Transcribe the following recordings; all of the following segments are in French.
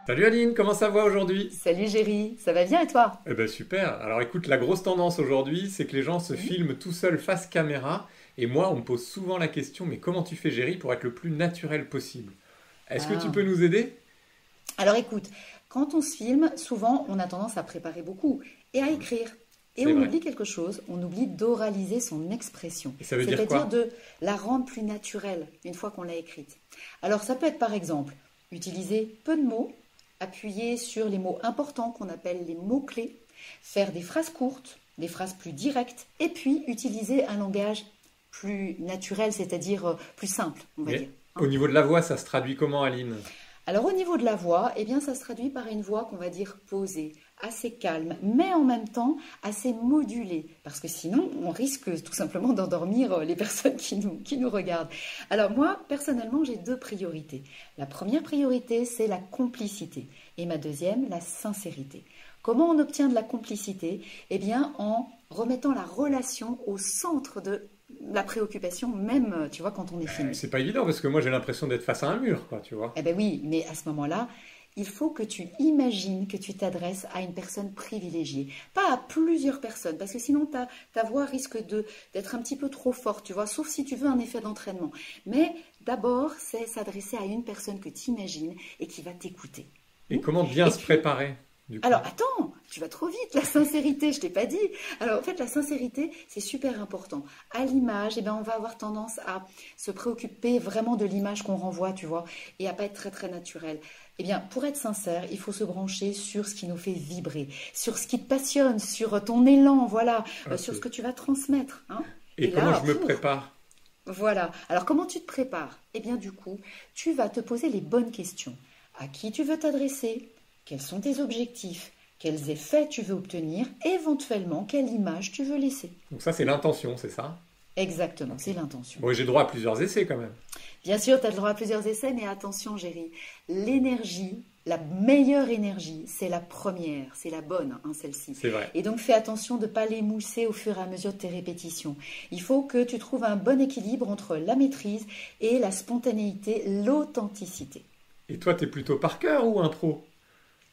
Salut Aline, comment ça va aujourd'hui? Salut Géry, ça va bien et toi? Eh ben super. Alors écoute, la grosse tendance aujourd'hui, c'est que les gens se Oui. filment tout seuls face caméra. Et moi, on me pose souvent la question, mais comment tu fais, Géry, pour être le plus naturel possible? Est-ce que tu Ah. peux nous aider? Alors écoute, quand on se filme, souvent on a tendance à préparer beaucoup et à écrire. Et C'est on vrai. oublie quelque chose, on oublie d'oraliser son expression, Et ça veut dire c'est-à-dire quoi? de la rendre plus naturelle une fois qu'on l'a écrite. Alors ça peut être par exemple utiliser peu de mots, appuyer sur les mots importants qu'on appelle les mots-clés, faire des phrases courtes, des phrases plus directes, et puis utiliser un langage plus naturel, c'est-à-dire plus simple, on va dire. Mais Hein. au niveau de la voix, ça se traduit comment, Aline? Alors au niveau de la voix, eh bien ça se traduit par une voix qu'on va dire posée, assez calme, mais en même temps assez modulée, parce que sinon on risque tout simplement d'endormir les personnes qui nous regardent. Alors moi, personnellement, j'ai deux priorités. La première priorité, c'est la complicité, et ma deuxième, la sincérité. Comment on obtient de la complicité? Eh bien en remettant la relation au centre de la préoccupation, même, tu vois, quand on est filmé. C'est pas évident parce que moi j'ai l'impression d'être face à un mur, quoi, tu vois. Eh bien oui, mais à ce moment-là, il faut que tu imagines que tu t'adresses à une personne privilégiée, pas à plusieurs personnes, parce que sinon ta voix risque d'être un petit peu trop forte, tu vois, sauf si tu veux un effet d'entraînement. Mais d'abord, c'est s'adresser à une personne que tu imagines et qui va t'écouter. Et comment bien Et se puis, préparer, du coup? alors, attends, tu vas trop vite, la sincérité, je t'ai pas dit. Alors, en fait, la sincérité, c'est super important. À l'image, eh ben, on va avoir tendance à se préoccuper vraiment de l'image qu'on renvoie, tu vois, et à pas être très, très naturel. Eh bien, pour être sincère, il faut se brancher sur ce qui nous fait vibrer, sur ce qui te passionne, sur ton élan, voilà, Ok. sur ce que tu vas transmettre, hein. Et Et comment là, je me prépare? voilà. Alors, comment tu te prépares? Eh bien, du coup, tu vas te poser les bonnes questions. À qui tu veux t'adresser? Quels sont tes objectifs? Quels effets tu veux obtenir? Éventuellement, quelle image tu veux laisser? Donc ça, c'est l'intention, c'est ça? Exactement, Ok. c'est l'intention. Bon, et j'ai droit à plusieurs essais quand même. Bien sûr, tu as le droit à plusieurs essais, mais attention, Géry, l'énergie, la meilleure énergie, c'est la première, c'est la bonne, hein, celle-ci. C'est vrai. Et donc, fais attention de ne pas l'émousser au fur et à mesure de tes répétitions. Il faut que tu trouves un bon équilibre entre la maîtrise et la spontanéité, l'authenticité. Et toi, t'es plutôt par cœur ou impro?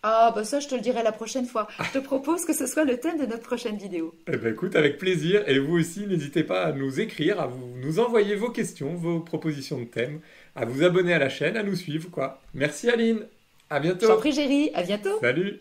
Ah, bah ça, je te le dirai la prochaine fois. Je te propose que ce soit le thème de notre prochaine vidéo. Eh ben écoute, avec plaisir. Et vous aussi, n'hésitez pas à nous écrire, nous envoyer vos questions, vos propositions de thèmes, à vous abonner à la chaîne, à nous suivre, quoi. Merci Aline. À Je t'en bientôt. prie, Géry, à bientôt! Salut.